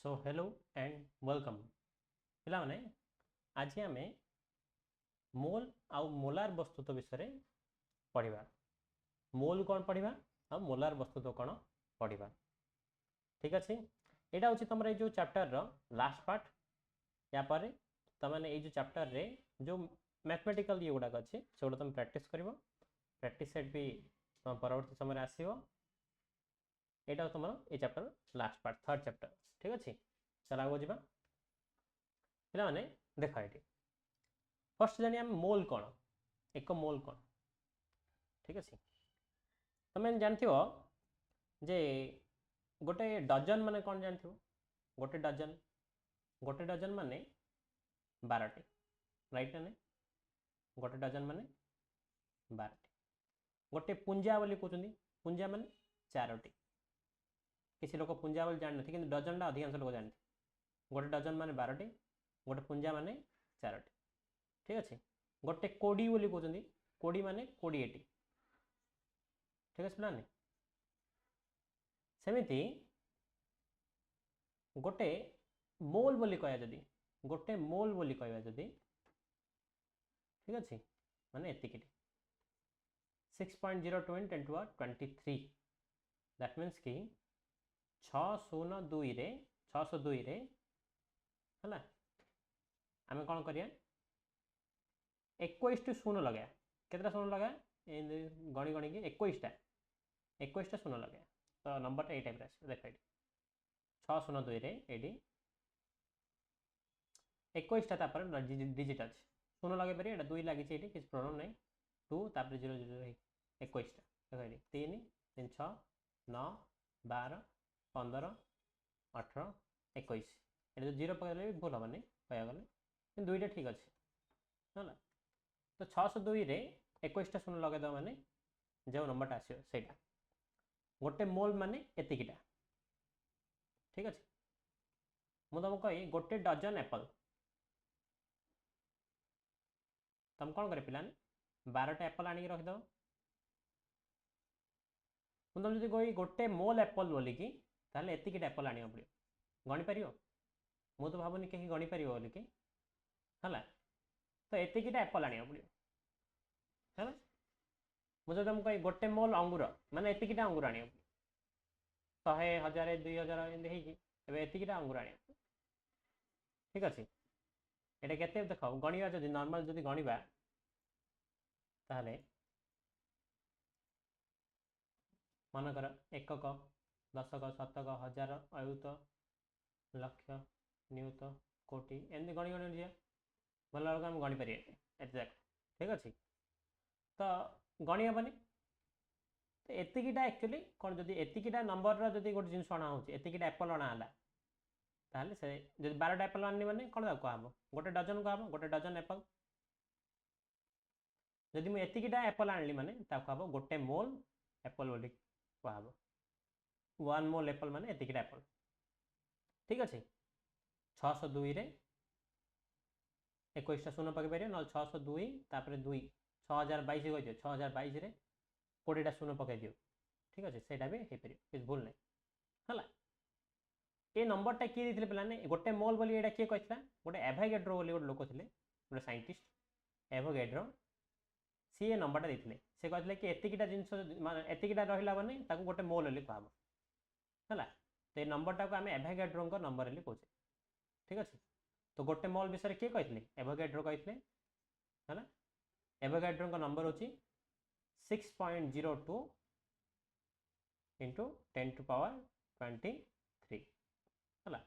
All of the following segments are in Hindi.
सो हेलो एंड वेलकम पे आज आम मोल आउ मोलार वस्तुत्व विषय पढ़ा। मोल कौन पढ़ा आ मोलार वस्तुत्व कौन पढ़ा। ठीक अच्छे यहाँ हूँ तुम जो चैप्टर लास्ट पार्ट या पर तमें ये चैप्टर रे जो मैथमेटिकल ये गुड़ाक अच्छे से तुम प्रैक्टिस कर प्रैक्टिस सेट भी तुम परवर्ती समय आसो। यहाँ तुम ये chapter last part third chapter. ठीक अच्छे चल आगे जा पे देख ये फर्स्ट जानी आम मोल कौन एक मोल कौन। ठीक अच्छे तुम जानथ जे गोटे डजन माने कौन जानथ गोटे डजन माने 12टी राइट ना गोटे डजन माने 12टी। गोटे पुंजा बोली कहते पुंजा माने 4टी। किसी लोग पुंजा बोली जानते कि डजन टा अधिकांश लोग जानते। गोटे डजन माने 12टी गोटे पुंजा माने 4टी। ठीक अच्छे गोटे कोड़ी बोली कहते कोड़ी माने 20टी। ठीक अच्छे ना सेमती गोटे मोल बोली कह जदि गोटे मोल बोली कह जदि ठीक अच्छे माने एतिकी 6.02 × 10⁻23 दैट मीन्स कि 602 रे 602 रे है आम कौन करिया 21 शून्य लगे केतटा शून्य लगा गणी गणी की 21टा शून्य लगे तो नंबरटा ये टाइप देख ये 602 रे ये 21टा डिजिट अच्छे शून्य लगे पारे ये 2 लगी किसी प्रोब्लेम नहीं 2 तापर 0 0 21टा देख 3 3 6 9 12 15 18 21 ये 0 पकड़े भी भूल हेनी कह गले 2टा ठीक अच्छे है तो 602 रे 21टा शून्य लगेद मैंने जो नंबरटा आसो से गोटे मोल माने एतिकीटा। ठीक अच्छे मुझे तुमको कही गोटे डजन एप्पल तुम कौन कर पाने 12टा एप्पल आनिक रखिद तुम जो कही गोटे मोल एप्पल बोलिकी ताहले एतिकीटा एप्पल आने पड़ो गणी पार मु तो भावुनी कहीं गणी पार बोलिकी है तो एतिकीटा एप्पल आने पड़ो है मुझे तुम कही गोटे मोल अंगूर माने एतिकीटा अंगूर आने 100 1000 2000 एतिकीटा अंगूर आने। ठीक अच्छे ये केते देख गणवा जब नॉर्मल जब गणवा ताहले मनकर एकक दशक शतक हजार अयुत लक्ष नियुत कोटि एमती गणी गणी जा भल बेलू आम गणिपर एक्जाक्ट। ठीक अच्छे तो गणी हेनी तो एतिकीटा एक्चुअली कौन जब एतिकीटा नंबर जब गोटे जिन अणा हो एतिकीटा एप्पल अणाला ताहले से जब 12टा एप्पल आनी मैंने कौन कहब गोटे डजन कहब गोटे डजन एप्पल। जदि मुझे एतिकीटा एप्पल आनली मैंने कहब गोटे मोल एप्पल बोली कहब 1 मोल एप्पल माने एतिकीटा एप्पल। ठीक अच्छे 602 रे 21टा शून्य पकई पारे ना 602 तापर 2 6022 कही 6022 रे 20टा शून्य पकई दियो। ठीक अच्छे सेटा भी हो पार किसी भूल नहीं है ये नंबरटा किए देते पे गोटे मोल बोली ये किए कहता गोटे एवोगाड्रो बोली गोटे लोक थे गोटे साइंटिस्ट एवोगाड्रो सी नंबरटा देते से कहते कि एतिकीटा जिन एतिकीटा रहा मैंने गोटे मोल बोली कहब है तो ये नंबरटा को आम एवोगाड्रो नंबर बोली कहे। ठीक अच्छे तो गोटे मोल विषय किए कहते एवोगाड्रो कहते है एवोगाड्रो नंबर हूँ 6.02 × 10⁻23 है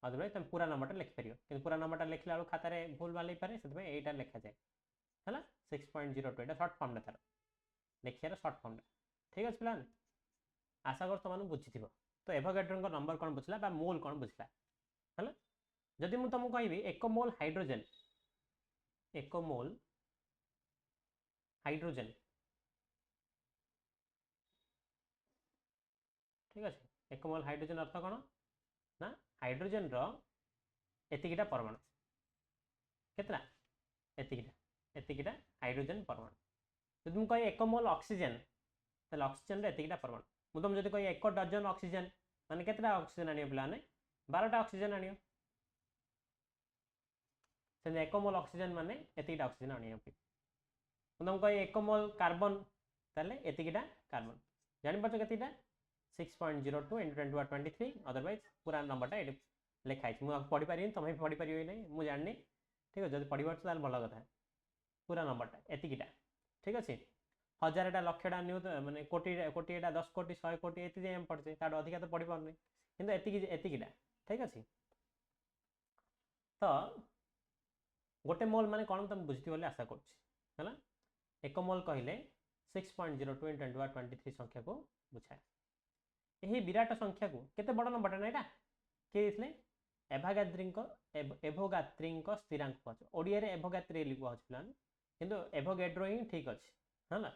अदरवाइज तुम पूरा नंबरटा लिखिपर कि पूरा नंबरटा लिखला बेलू खातार भूल भाल पारे से यहीटा लिखा जाए है 6.02 यहाँ सर्ट फर्मटा तार लिखार सर्ट फर्मटा। ठीक अच्छे प्लान आशा कर तुम बुझी तो एवोगाड्रो नंबर कौन बुझला मोल कौन बुझला है जदि मुझे तुमको कहि एक मोल हाइड्रोजेन एक मोल हाइड्रोजेन। ठीक अच्छे एक मोल हाइड्रोजेन अर्थ कौन ना हाइड्रोजेन एतिकीटा परमाणु केतटा एतिकीटा हाइड्रोजेन परमाणु। जब मुझे कही एक मोल ऑक्सीजन तो ऑक्सीजन एतिकीटा परमाणु मुझे तुम जब कही एक डजन ऑक्सीजन माने केतटा ऑक्सीजन आने पे 12टा ऑक्सीजन आनियो से 1 मोल ऑक्सीजन माने एतिटा ऑक्सीजन आनियो तुम कह 1 मोल कार्बन ताले एतिकिटा कार्बन जानि पाछ केतिटा 6.02 × 10 ^ 23 अदरवाइज पूरा नंबरटा ये लिखाई मुझे पढ़ी पारि तुम भी पढ़ी पार नहीं मुझे जानी ठीक है जब पढ़ पार भल कथा पूरा नंबरटा एतिकिटा ठीक अच्छे 1000टा लक्षटा न्यू माने कोटीटा 10 कोटी 100 कोटी ये जाए पढ़े तार अधिका तो पढ़ी पारे कि एतिकिटा ठीक अच्छे तो गोटे मोल माने कौन तुम बुझी बोले आशा कर 1 मोल कहले 6.02 × 10 ^ 23 संख्या को बुझाए यही विराट संख्या को केते बड़ नंबरटा ना यहाँ किए देते एभोगात्री स्थिरांक कह ओडिया एभोगात्री कह किंतु एभोगेड्रो ही ठीक अच्छे है ना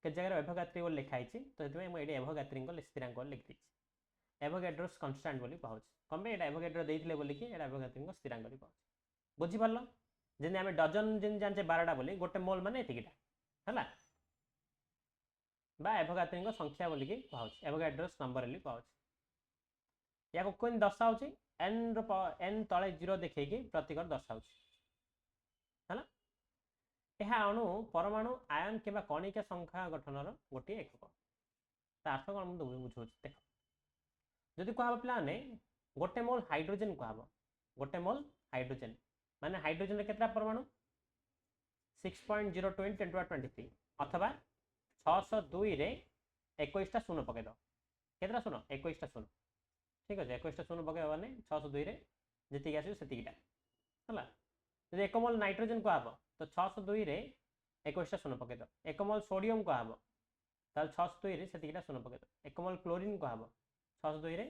के जगह एभोगात्री बोली लिखाई तो ये एभोगात्री स्थिरांक लिखी एभोगेड्रोस कन्स्टांट बोली कहूँ कम पे एभोगेड्रो देते बोलिकी एभोगात्री स्थिरांक कहूँ बुझीपार जमी आम डजन जमी जानते 12टा बोली गोटे मोल माने एतिकिटा है एभोगात्री संख्या बोलिकी कहूँ एभोगेड्रोस नंबर बोली कहूँ या कौन दर्शाऊँ एन तले 0 देखिए प्रतिकर दर्शाऊँ है यह अणु परमाणु आयन कि कणिका संख्या गठन गोटे एकक अर्थ कौन मुझे बुझे देख जदि कह पे गोटे मोल हाइड्रोजेन कह गोटे मोल हाइड्रोजेन माने हाइड्रोजेन केतटा परमाणु 6.02 × 10 ^ 23 अथवा 602 रे 21टा शून्य पकईद केतटा शून्य 21टा शून्य ठीक अच्छे 21टा शून्य पकईब मैंने 602 रे जी आसटा है जब 1 मोल नाइट्रोजेन कह तो 602 रे 21टा शून्य पकईद 1 मोल सोडियम कह 602 रे से शून्य पकईद 1 मोल क्लोरीन कह 602 रे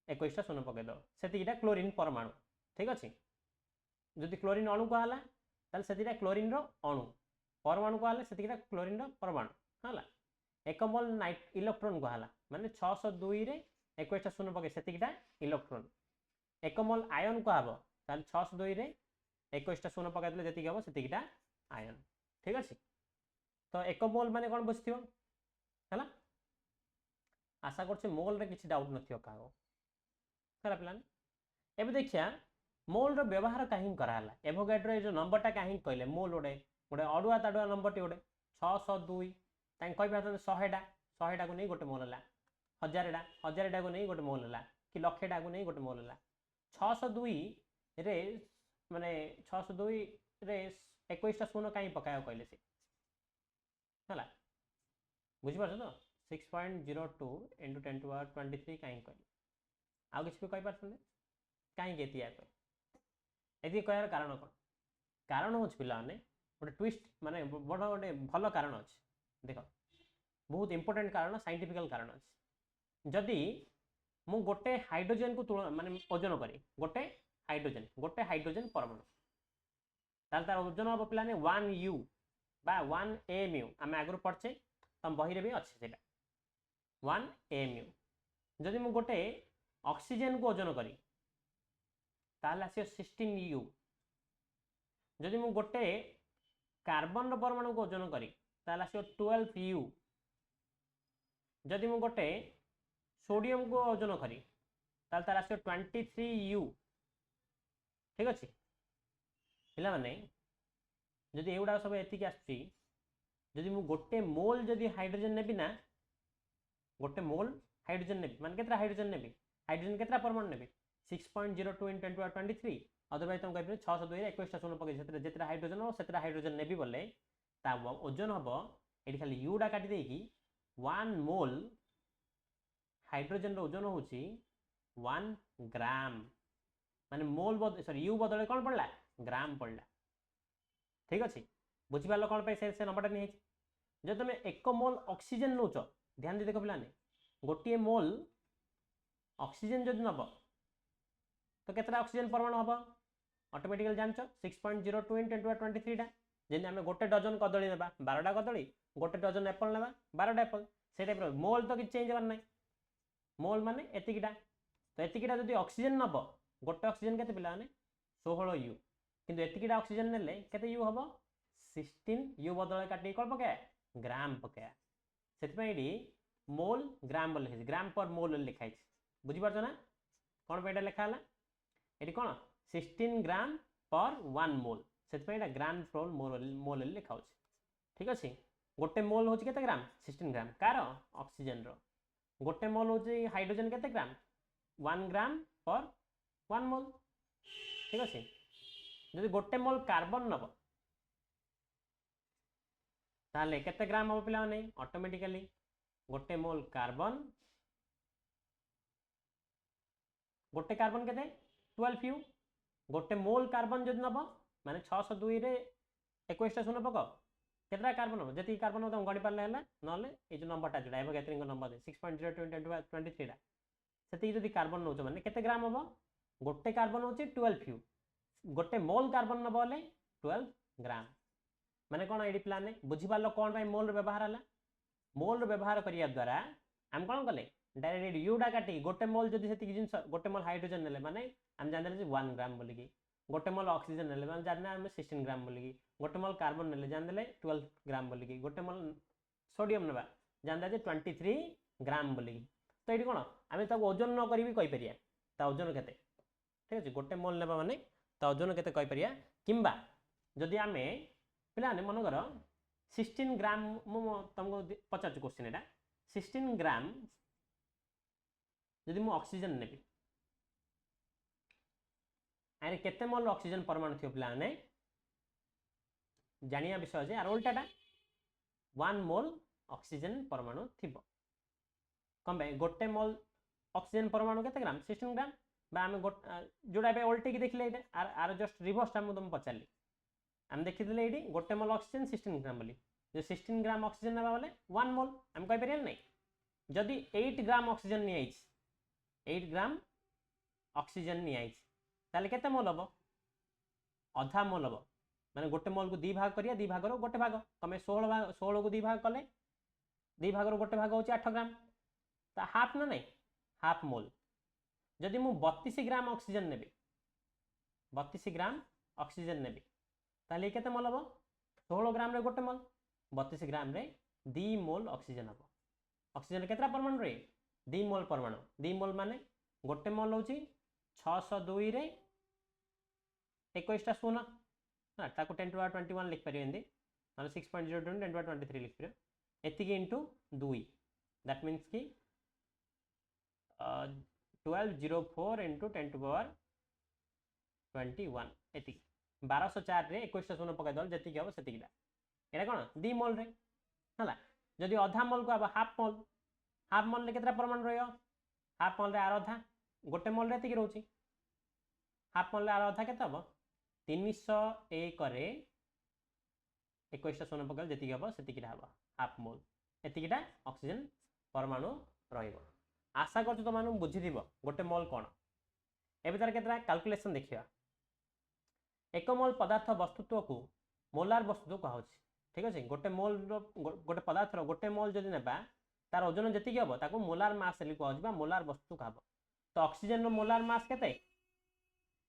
21टा शून्य पकईद से क्लोरीन परमाणु ठीक अच्छे जदि क्लोरीन अणु कहला से क्लोरीन अणु परमाणु कहले से क्लोरीन परमाणु है 1 मोल नाइट इलेक्ट्रोन कहला माने 602 रे 21टा शून्य पकई से इलेक्ट्रोन 1 मोल आयन कह 602 रे 21टा शून्य पकईदे जी हम से आयन ठीक अच्छे तो 1 मोल माने कौन बुझी है आशा कर मोल रे किसी डाउट न क्या पे एवं देखिया मोल व्यवहार कहीं कराला एभोगाड्रो जो नंबरटा कहीं कहले मोल गोटे गोटे अड़ुआ ताड़ुआ नंबर गोटे 602 कही 100टा को नहीं गोटे मोल है 1000टा को नहीं गोटे मोल है कि लक्षटा को नहीं गोटे मोल है 602 रे माने 602 रे 21टा शून्य कहीं पकाया कहले से है बुझीपार तो 6.02 × 10 ^ 23 कहीं कहले आउ किसी भी कहींपारे कहीं ये कह कारण कौन कारण हूँ पे गोटे ट्विस्ट माने बड़ गोटे भल कारण अच्छे देख बहुत इंपोर्टेंट कारण साइंटिफिकल कारण अच्छे जदि मु गोटे हाइड्रोजेन को तुलन माने ओजन करी गोटे हाइड्रोजेन परमाणु तार ओजन हम पे 1 U बा 1 AMU आम आगु पढ़चे तुम बही भी अच्छे 1 AMU जदि मु गोटे ऑक्सीजन को ओजन करी आस 16 U जदि मु गोटे कार्बन परमाणु को ओजन करी आस 12 U जदि मु गोटे सोडियम को ओजन करी आस 23 U ठीक अच्छे पिला माने जदि एगुड़ा सब एतिक आसुची मु गोटे मोल जदि हाइड्रोजेन नेबी ना गोटे मोल हाइड्रोजेन नेबी माने केतरा हाइड्रोजेन नेबी हाइड्रोजेन केतरा परमाणु नेबी 6.02 × 10 ^ 23 अदरवाइज तुम कह 602 रे 21टा शून्य पकई जिते हाइड्रोजेन हो से हाइड्रोजेन नेबी बोले ओजन हम ये खाली यूटा काटी देकी 1 मोल हाइड्रोजेन ओजन हूँ 1 ग्राम माने मोल सॉरी यू बदले कौन पड़ला ग्राम पड़ला ठीक अच्छे बुझीपार कौन पे से नंबरटा नहीं जब तुम 1 मोल ऑक्सीजन नौच ध्यान दे देख पे गोटे मोल ऑक्सीजन जब नब तो केतटा ऑक्सीजन परमाणु हम ऑटोमेटिकली जान 6.02 × 10 ^ 23 टा जमी आम गोटे डजन कदली ना 12टा कदली गोटे डजन एप्पल ना 12टा एप्पल से टाइप मोल तो किसी चेंज हबार ना मोल माने एतिकिटा तो एतिकिटा जब ऑक्सीजन नब गोटे ऑक्सीजन केते पिला माने 16 U किंतु एतिकिटा ऑक्सीजन नेले केते U हम 16 U बदल काटी कौन पकाया ग्राम पकाया से मोल ग्राम बोले ग्राम पर मोल लिखाई बुझीपार ना कौन पे लिखा है ये कौन 16 ग्राम पर 1 मोल से ग्राम पर मोल लिखा ठीक अच्छे गोटे मोल हूँ के ग्राम 16 ग्राम कार ऑक्सीजन गोटे मोल हूँ हाइड्रोजन के ग्राम 1 ग्राम पर 1 मोल ठीक अच्छे जदि गोटे मोल कार्बन नब ताले केते ग्राम हम पिला नहीं ऑटोमेटिकली गोटे मोल कार्बन गोटे कार्बन के 12 यू गोटे मोल कार्बन जब नब माने 602 रे 21 शून्य पक केतरा कार्बन हम जति कार्बन हम गणि पारले हला नले ए जो नंबरटा जोडा एबो गैथरिंग को नंबर 6.023 टा सेति जदि कार्बन नोच माने केते ग्राम हबो गोटे कार्बन होची 12 यू गोटे मोल कार्बन नब बोले 12 ग्राम माने कोन एडी प्लान ने बुझी पारलो कोन भाई मोल रो व्यवहार हला मोल रो व्यवहार करिया द्वारा हम कोन कले डायरेक्ट यूडा काटी गोटे मोल जदि सेति जिंस गोटे मोल हाइड्रोजन नेले माने हम जानले जे 1 ग्राम बोली की गोटे मोल ऑक्सीजन नेले माने जानना हम 16 ग्राम बोली की गोटे मोल कार्बन नेले जानले 12 ग्राम बोली की गोटे मोल सोडियम नेबा जानदा जे 23 ग्राम बोली की तो एडी कोन हम ताको ओजन न करी भी कहि परिया ता ओजन केते ठीक अछि गोटे मोल नेबा माने ता ओजन केते कहि परिया किंबा जदि आमे पिलाने मन कर 16 ग्राम तुमको पचार क्वेश्चन एटा 16 ग्राम जदि मु ऑक्सीजन नेबी अरे केते मोल ऑक्सीजन परमाणु थियो पिलाने जानिया विषय जे आर उल्टाटा 1 मोल ऑक्सीजन परमाणु थिबो कम बे गोटे मोल ऑक्सीजन परमाणु केते ग्राम 16 ग्राम बा हम जोडा बे उल्टे की देखले एटा आर जस्ट रिवर्स टाइम तुम पचारली हम देखिले एडी गोटे मोल ऑक्सीजन 16 ग्राम बोली जो 16 ग्राम ऑक्सीजन नेबा बोले 1 मोल हम कहि परियन नै जदि 8 ग्राम ऑक्सीजन नि आइछ 8 ग्राम ऑक्सीजन नि आइछ ताले केते मोल हबो आधा मोल हबो माने गोटे मोल को 2 भाग करिया 2 भाग रो गोटे भाग तमे 16 को 2 भाग कले 2 भाग रो गोटे भाग होची 8 ग्राम ता हाफ ना नै हाफ मोल जदि मु 32 ग्राम ऑक्सीजन नेबी 32 ग्राम ऑक्सीजन नेबी ताले केते मोल हबो 16 ग्राम रे गोटे मोल 32 ग्राम रे 2 मोल ऑक्सीजन हबो ऑक्सीजन केतरा परमाणु रे 2 मोल परमाणु 2 मोल माने गोटे मोल होची 602 रे 21 टा शून्य हां ताको 10 टू 21 लिख परियो एंदी माने 6.0 10 टू 23 लिख परियो एतिकी इनटू 2 दैट मींस की 1204 इनटू 10 टू पावर 21 एतिकी 1204 रे 21 टा शून्य पकाय दल जति के हो सेतिकीटा एटा कोन 2 मोल रे हला जदि आधा मोल को अब हाफ मोल ले केतरा परमाणु रहयो हाफ मोल रे आर आधा गोटे मोल रे एतिकी रहउची हाफ मोल रे आर आधा केते हबो 301 रे 21 टा शून्य पकाय जति के हबो सेतिकीटा हबो हाफ मोल एतिकीटा ऑक्सीजन परमाणु रहइबो आशा करछु त मानु बुझि दिबो गोटे मोल कोन एबे तार केतरा कैलकुलेशन देखिया एक मोल पदार्थ वस्तुत्व को मोलार वस्तुत्व कहा ठीक अच्छे गोटे मोल गोटे पदार्थ गोटे मोल जदि नेबा तार ओजन जति हम ताको मोलार मास कह मोलार वस्तु कह तो ऑक्सीजन रो मोलार मास केते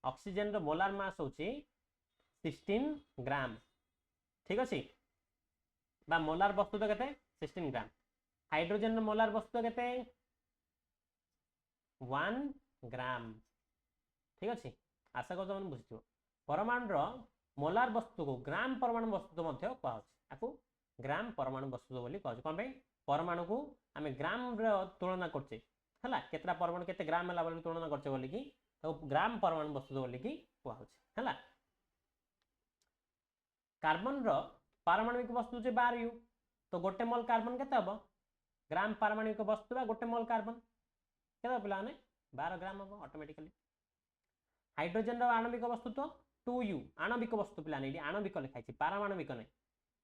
ऑक्सीजन रो मोलार मास होची 16 ग्राम ठीक अच्छे बा मोलार वस्तुत्व केते 16 ग्राम हाइड्रोजन रो मोलार वस्तुत्व केते 1 ग्राम ठीक अच्छे आशा कर तुम बुझिथिबो परमाणु रो मोलार वस्तु को ग्राम परमाणु वस्तु मध्य कह आपको ग्राम परमाणु वस्तु बोली कह कोन भाई परमाणु को आमे ग्राम रो तुलना करछे हला केतरा परमाणु केते ग्राम हला बोली तुलना करछे बोली कि तो ग्राम परमाणु वस्तु बोली कि कह हला कार्बन रो पारमाणविक वस्तु जे 12 यू तो गोटे मोल कार्बन केते हबो ग्राम पारमाणविक वस्तु बा गोटे मोल कार्बन केते पिला ने 12 ग्राम हबो ऑटोमेटिकली हाइड्रोजन रो आणविक वस्तु तो 2u आणविक वस्तु पिला ने आणविक लिखाई छी पारमाणविक नै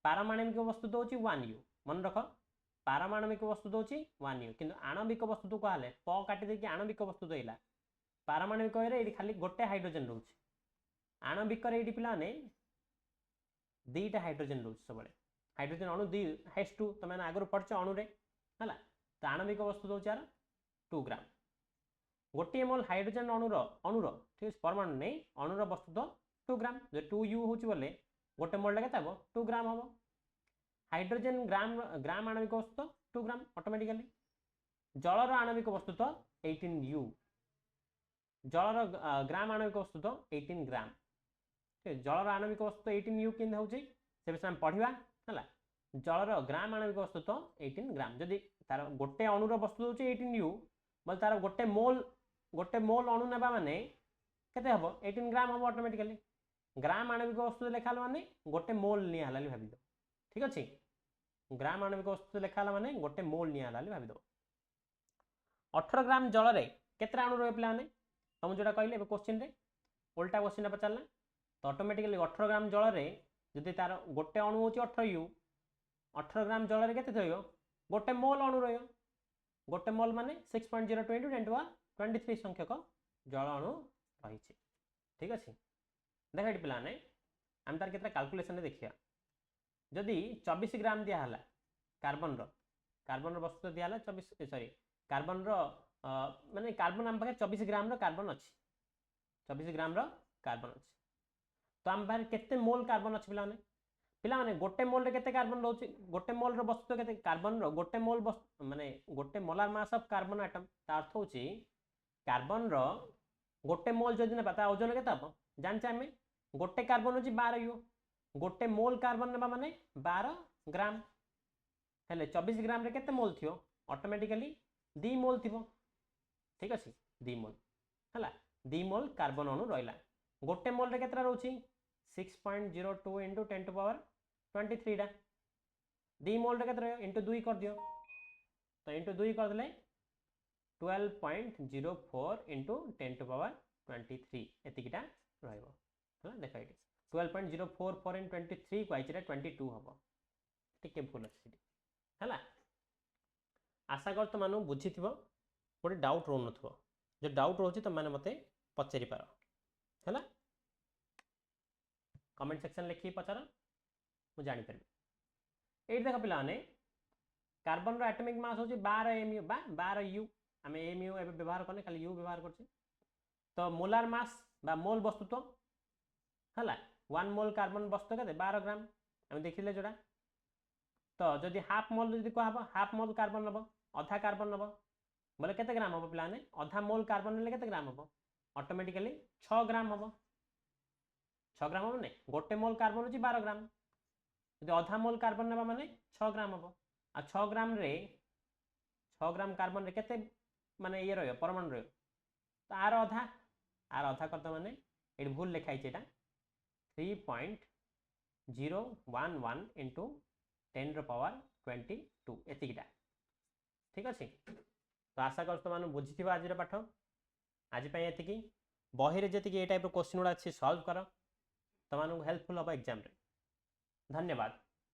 पारमाणविक वस्तु तो होची 1u मन रखो पारमाणविक वस्तु तो होची 1u किंतु आणविक वस्तु तो कहले प काटी दे कि आणविक वस्तु तो इला पारमाणविक रे एडी खाली गोटे हाइड्रोजन रहउची आणविक रे एडी पिला ने दुईटा हाइड्रोजन रहउची सबले हाइड्रोजन अणु दी H2 तमे ना आगरो पढछ अणु रे हला तो आणविक वस्तु तो होची 2 ग्राम गोटे मोल हाइड्रोजन अणुर ठीक है परमाणु नहीं अणुर वस्तु तो 2 ग्राम जो 2u होची बोले गोटे मोल केते हबो 2 ग्राम हबो हाइड्रोजन ग्राम आणविक वस्तु 2 ग्राम ऑटोमेटिकली जल रो आणविक वस्तु तो 18u जलर ग्राम आणविक वस्तु तो 18 ग्राम। जलर आणविक वस्तु 18 U केन होची से विषय हम पढ़िबा हला। जलर ग्राम आणविक वस्तु तो 18 ग्राम। जदि तार गोटे अणुर वस्तु होची 18 U बोल तार गोटे मोल अणु नेबा माने केते हबो 18 ग्राम हबो ऑटोमेटिकली। ग्राम आणविक वस्तु लेखाल माने गोटे मोल निया हलाली भाबी दो। ठीक अछि, ग्राम आणविक वस्तु लेखाला माने गोटे मोल निया हलाली भाबी दो। 18 ग्राम जल रे केतरा अणु रहे पिला माने हम जोटा कहले क्वेश्चन रे उल्टा क्वेश्चन पचारला तो ऑटोमेटिकली 18 ग्राम जल रे जदि तार गोटे अणु होची 18 U 18 ग्राम जल रे केते थइयो गोटे मोल अणु रहियो। गोटे मोल माने 6.02 × 10⁻23 संख्यक जल अणु रही। ठीक अछि, देख ये पिला ने हम तार केतरा कैलकुलेशन रे देखिया। जदि 24 ग्राम दिया हला कार्बन रो वस्तु दिया हला 24 सॉरी कार्बन रो माने कार्बन हम पाखे 24 ग्राम रो कार्बन अछि। 24 ग्राम रो कार्बन अछि तो हम पाखे केते मोल कार्बन अछि पिला माने गोटे मोल रे केते कार्बन रहउछि। गोटे मोल रो वस्तु केते कार्बन रो गोटे मोल माने गोटे molar mass of carbon atom ता अर्थ होछि कार्बन रो गोटे मोल जदि ने पता ओजन केते हबो जानछे हमें गोटे कार्बन होछि 12 U गोटे मोल कार्बन नेबा माने 12 ग्राम हेले 24 ग्राम रे केते मोल थियो ऑटोमेटिकली 2 मोल थिबो। ठीक अछि 2 मोल हला 2 मोल कार्बन अणु रहिला। गोटे मोल रे केतरा रहउछि 6.02 × 10⁻23 टा 2 मोल रे केतरा इनटू 2 कर दियो तो इनटू 2 कर देले 12.04 × 10⁻23 एतिकिटा रहइबो हला। देखा इट 12.044 × 23 को आइछे 22 हबो टिके भूल अछि हला। आशा कर तो मानु बुझिथिबो गोटे डाउट रो नथबो जो डाउट रोछि त माने मते पचेरि पारो हला। कमेंट सेक्शन लिखि पचार मु जानि परबे। एइ देख पिलाने कार्बन रो एटॉमिक मास होछि 12 mu बा 12 U हमें mu एबे व्यवहार करने खाली U व्यवहार करछि तो मोलार मास बा मोल वस्तुत्व हला 1 मोल कार्बन वस्तु केते 12 ग्राम हम देखिले जोडा तो जदि हाफ मोल जदि को हबो हाफ मोल कार्बन नबो आधा कार्बन नबो बोले केते ग्राम हबो पिलाने आधा मोल कार्बन ले केते ग्राम हबो ऑटोमेटिकली 6 ग्राम हबो। 6 ग्राम हबो ने गोटे मोल कार्बन होछि 12 ग्राम जदि आधा मोल कार्बन नेबा माने 6 ग्राम हबो आ 6 ग्राम रे 6 ग्राम कार्बन रे केते माने ये रहयो परमाणु रहयो तो आर आधा करत माने एडी भूल लिखाइ छै एटा 3.011 × 10⁻22 एतिकिटा। ठीक अछि तो आशा कर तो मानु बुझिथिबा आज रे पाठ आज पय एतिकी बही रे जेतिकी ए टाइप रो क्वेश्चन उडा अछि सॉल्व करो तो मानु हेल्पफुल होबा एग्जाम रे। धन्यवाद।